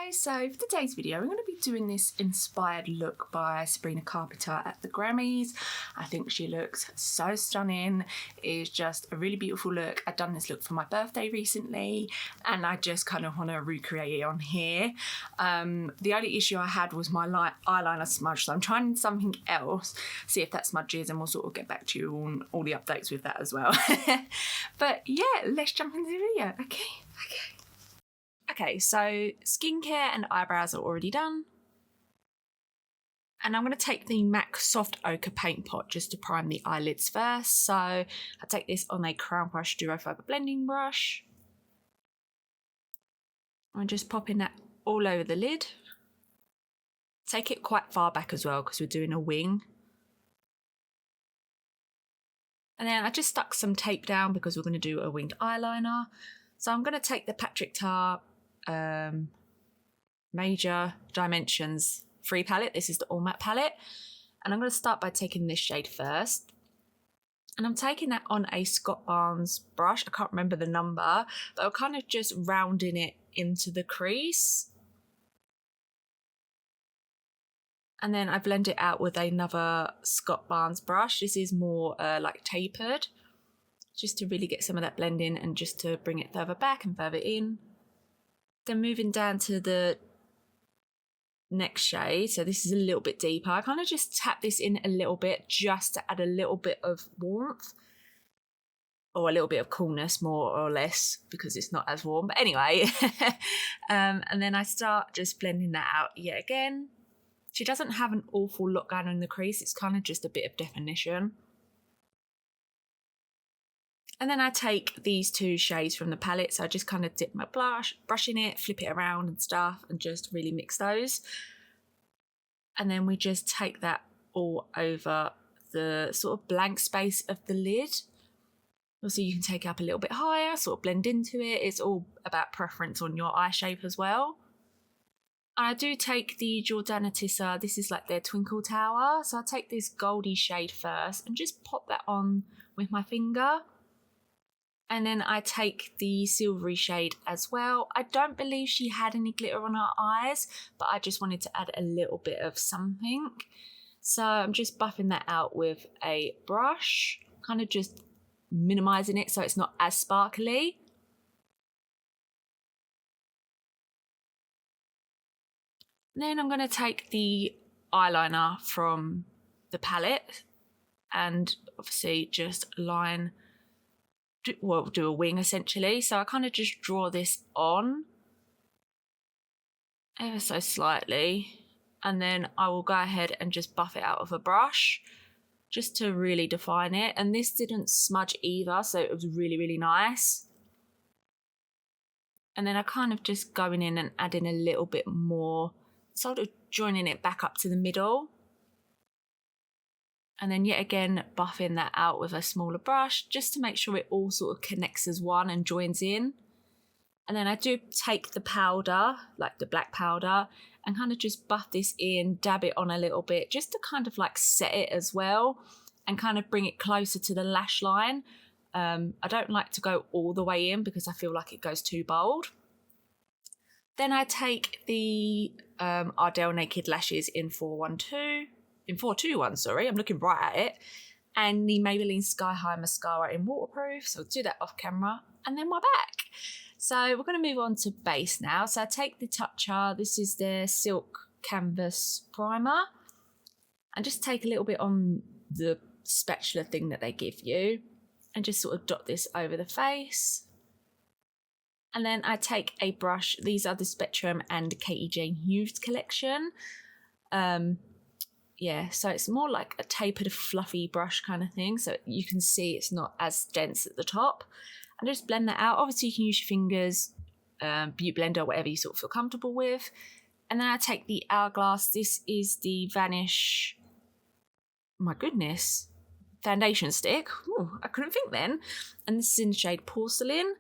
guys, so for today's video we're going to be doing this inspired look by Sabrina Carpenter at the Grammys. I think she looks so stunning. It's just a really beautiful look. I've done this look for my birthday recently and I just kind of want to recreate it on here. The only issue I had was my eyeliner smudge, so I'm trying something else, see if that smudges, and we'll sort of get back to you on all the updates with that as well. But yeah, let's jump into the video. Okay, so skincare and eyebrows are already done. And I'm going to take the MAC Soft Ochre Paint Pot just to prime the eyelids first. So I take this on a Crown Brush Duo Fiber Blending Brush. I'm just popping that all over the lid. Take it quite far back as well because we're doing a wing. And then I just stuck some tape down because we're going to do a winged eyeliner. So I'm going to take the Patrick Ta Major Dimensions 3 palette. This is the all matte palette. And I'm going to start by taking this shade first. And I'm taking that on a Scott Barnes brush. I can't remember the number, but I'm kind of just rounding it into the crease. And then I blend it out with another Scott Barnes brush. This is more like tapered, just to really get some of that blend in and just to bring it further back and further in. Then moving down to the next shade, so this is a little bit deeper. I kind of just tap this in a little bit just to add a little bit of warmth, or a little bit of coolness, more or less, because it's not as warm. But anyway, and then I start just blending that out yet again. She doesn't have an awful lot going on in the crease, it's kind of just a bit of definition. And then I take these two shades from the palette, so I just kind of dip my brush in it, flip it around and stuff, and just really mix those. And then we just take that all over the sort of blank space of the lid. Also, you can take it up a little bit higher, sort of blend into it. It's all about preference on your eye shape as well. I do take the Jordana Ticia, this is like their Twinkle Tower. So I take this goldy shade first and just pop that on with my finger. And then I take the silvery shade as well. I don't believe she had any glitter on her eyes, but I just wanted to add a little bit of something. So I'm just buffing that out with a brush, kind of just minimizing it so it's not as sparkly. Then I'm going to take the eyeliner from the palette and obviously just do a wing essentially. So I kind of just draw this on ever so slightly, and then I will go ahead and just buff it out with a brush just to really define it. And this didn't smudge either, so it was really, really nice. And then I kind of just going in and adding a little bit more, sort of joining it back up to the middle. And then yet again, buffing that out with a smaller brush just to make sure it all sort of connects as one and joins in. And then I do take the powder, like the black powder, and kind of just buff this in, dab it on a little bit, just to kind of like set it as well and kind of bring it closer to the lash line. I don't like to go all the way in because I feel like it goes too bold. Then I take the Ardell Naked Lashes in 421, sorry, I'm looking right at it, and the Maybelline Sky High Mascara in Waterproof, so I'll do that off camera, and then we're back. So we're going to move on to base now. So I take the Tathca, this is their Silk Canvas Primer, and just take a little bit on the spatula thing that they give you, and just sort of dot this over the face. And then I take a brush, these are the Spectrum and Katie Jane Hughes collection. Yeah, so it's more like a tapered, fluffy brush kind of thing. So you can see it's not as dense at the top. And just blend that out. Obviously, you can use your fingers, beauty blender, whatever you sort of feel comfortable with. And then I take the Hourglass. This is the Vanish, my goodness, foundation stick. Ooh, I couldn't think then. And this is in the shade Porcelain.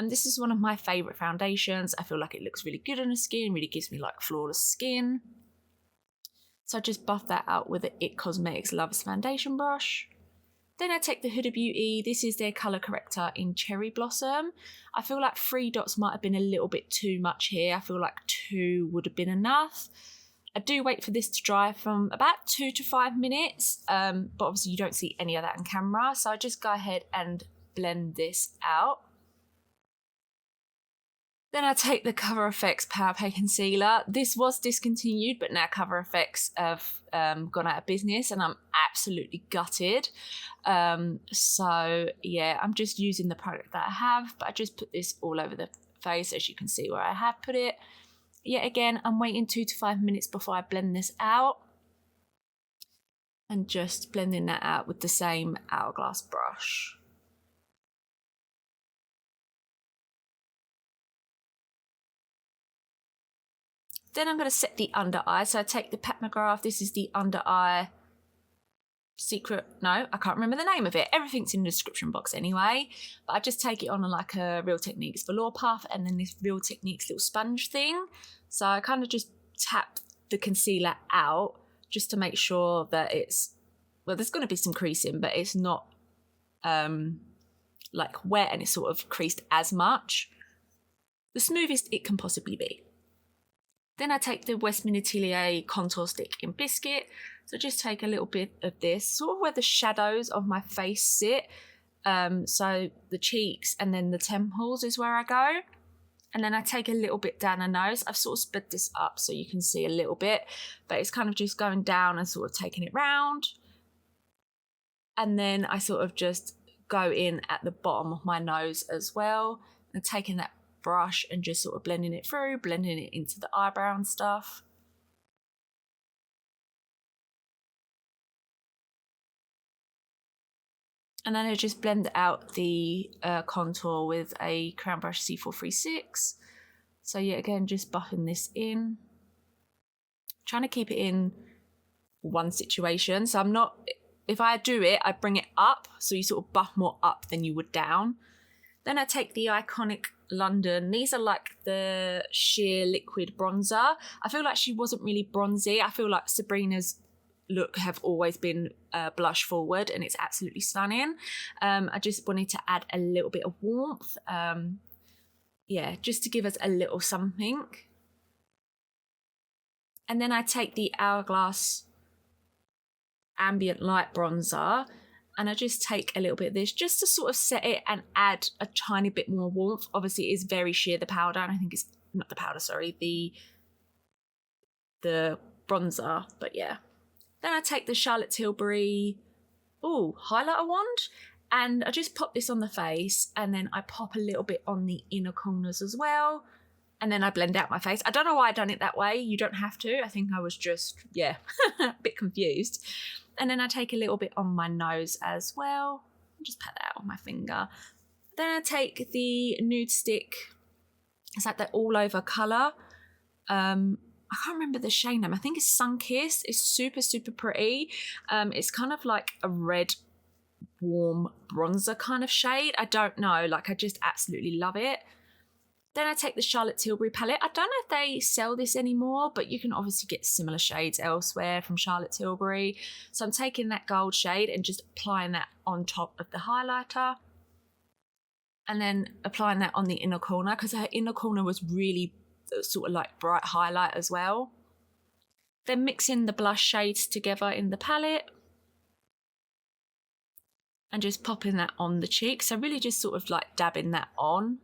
This is one of my favourite foundations. I feel like it looks really good on the skin, really gives me like flawless skin. So I just buff that out with the It Cosmetics Loves foundation brush. Then I take the Huda Beauty. This is their colour corrector in Cherry Blossom. I feel like 3 dots might have been a little bit too much here. I feel like 2 would have been enough. I do wait for this to dry from about 2 to 5 minutes, but obviously you don't see any of that on camera. So I just go ahead and blend this out. Then I take the Cover FX Power Pay Concealer. This was discontinued, but now Cover FX have gone out of business and I'm absolutely gutted. So yeah, I'm just using the product that I have, but I just put this all over the face, as you can see where I have put it. Yet again, I'm waiting 2 to 5 minutes before I blend this out. And just blending that out with the same Hourglass brush. Then I'm going to set the under eye. So I take the Pat McGrath. This is the under eye secret. No, I can't remember the name of it. Everything's in the description box anyway. But I just take it on like a Real Techniques velour puff and then this Real Techniques little sponge thing. So I kind of just tap the concealer out just to make sure that it's, well, there's going to be some creasing, but it's not like wet and it's sort of creased as much. The smoothest it can possibly be. Then I take the Westman Atelier contour stick in Biscuit. So just take a little bit of this, sort of where the shadows of my face sit. So the cheeks and then the temples is where I go. And then I take a little bit down the nose. I've sort of sped this up so you can see a little bit, but it's kind of just going down and sort of taking it round. And then I sort of just go in at the bottom of my nose as well and taking that brush and just sort of blending it through, blending it into the eyebrow and stuff. And then I just blend out the contour with a Crown Brush C436. So yeah, again, just buffing this in. Trying to keep it in one situation. So I'm not, if I do it, I bring it up. So you sort of buff more up than you would down. Then I take the Iconic London. These are like the sheer liquid bronzer. I feel like she wasn't really bronzy. I feel like Sabrina's look have always been blush forward and it's absolutely stunning. I just wanted to add a little bit of warmth. Yeah, just to give us a little something. And then I take the Hourglass Ambient Light Bronzer and I just take a little bit of this just to sort of set it and add a tiny bit more warmth. Obviously, it is very sheer, the powder, and I think it's not the powder, sorry, the bronzer, but yeah. Then I take the Charlotte Tilbury highlighter wand and I just pop this on the face and then I pop a little bit on the inner corners as well. And then I blend out my face. I don't know why I done it that way. You don't have to. I think I was just, yeah, a bit confused. And then I take a little bit on my nose as well. Just pat that out with my finger. Then I take the Nude Stick. It's like the all over colour. I can't remember the shade name. I think it's Sunkissed. It's super, super pretty. It's kind of like a red, warm bronzer kind of shade. I don't know. Like, I just absolutely love it. Then I take the Charlotte Tilbury palette. I don't know if they sell this anymore, but you can obviously get similar shades elsewhere from Charlotte Tilbury. So I'm taking that gold shade and just applying that on top of the highlighter. And then applying that on the inner corner because her inner corner was really sort of like bright highlight as well. Then mixing the blush shades together in the palette. And just popping that on the cheeks. So really just sort of like dabbing that on.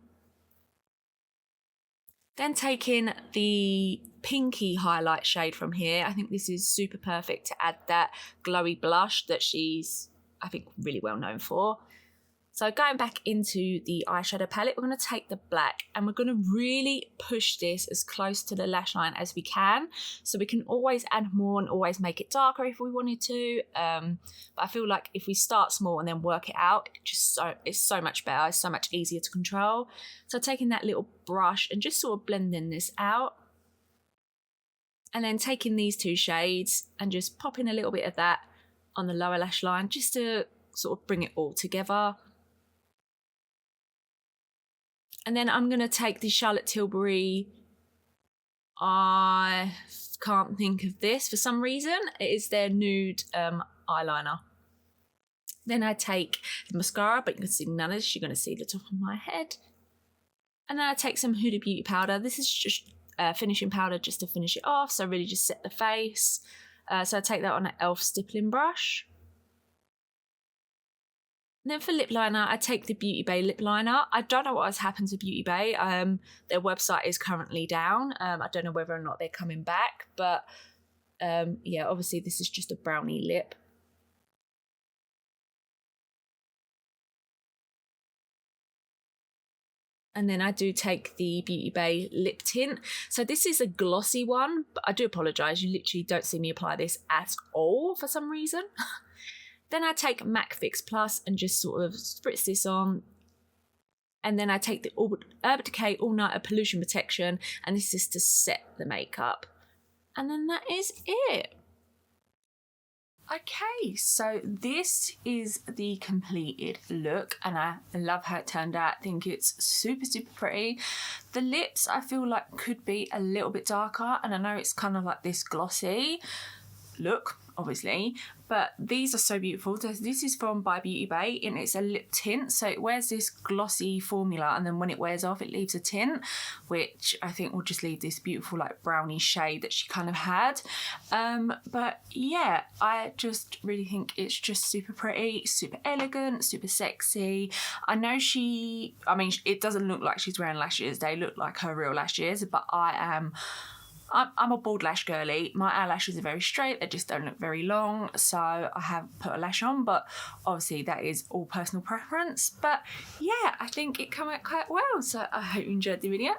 Then taking the pinky highlight shade from here. I think this is super perfect to add that glowy blush that she's, I think, really well known for. So going back into the eyeshadow palette, we're going to take the black and we're going to really push this as close to the lash line as we can. So we can always add more and always make it darker if we wanted to. But I feel like if we start small and then work it out, it's so much better. It's so much easier to control. So taking that little brush and just sort of blending this out. And then taking these two shades and just popping a little bit of that on the lower lash line just to sort of bring it all together. And then I'm going to take the Charlotte Tilbury, I can't think of this for some reason. It is their nude eyeliner. Then I take the mascara, but you can see none of this. You're going to see the top of my head. And then I take some Huda Beauty powder. This is just finishing powder just to finish it off. So really just set the face. So I take that on an e.l.f. stippling brush. And then for lip liner, I take the Beauty Bay lip liner. I don't know what has happened to Beauty Bay. Their website is currently down. I don't know whether or not they're coming back. But yeah, obviously this is just a brownie lip. And then I do take the Beauty Bay lip tint. So this is a glossy one, but I do apologise. You literally don't see me apply this at all for some reason. Then I take MAC Fix Plus and just sort of spritz this on. And then I take the Urban Decay All Nighter Pollution Protection, and this is to set the makeup. And then that is it. Okay, so this is the completed look, and I love how it turned out. I think it's super, super pretty. The lips I feel like could be a little bit darker, and I know it's kind of like this glossy look, obviously, but these are so beautiful. This is from By Beauty Bay, and it's a lip tint, so it wears this glossy formula, and then when it wears off it leaves a tint, which I think will just leave this beautiful like brownie shade that she kind of had. But yeah, I just really think it's just super pretty, super elegant, super sexy. I know it doesn't look like she's wearing lashes, they look like her real lashes, but I'm a bald lash girly. My eyelashes are very straight, they just don't look very long, so I have put a lash on, but obviously that is all personal preference. But yeah, I think it came out quite well, so I hope you enjoyed the video.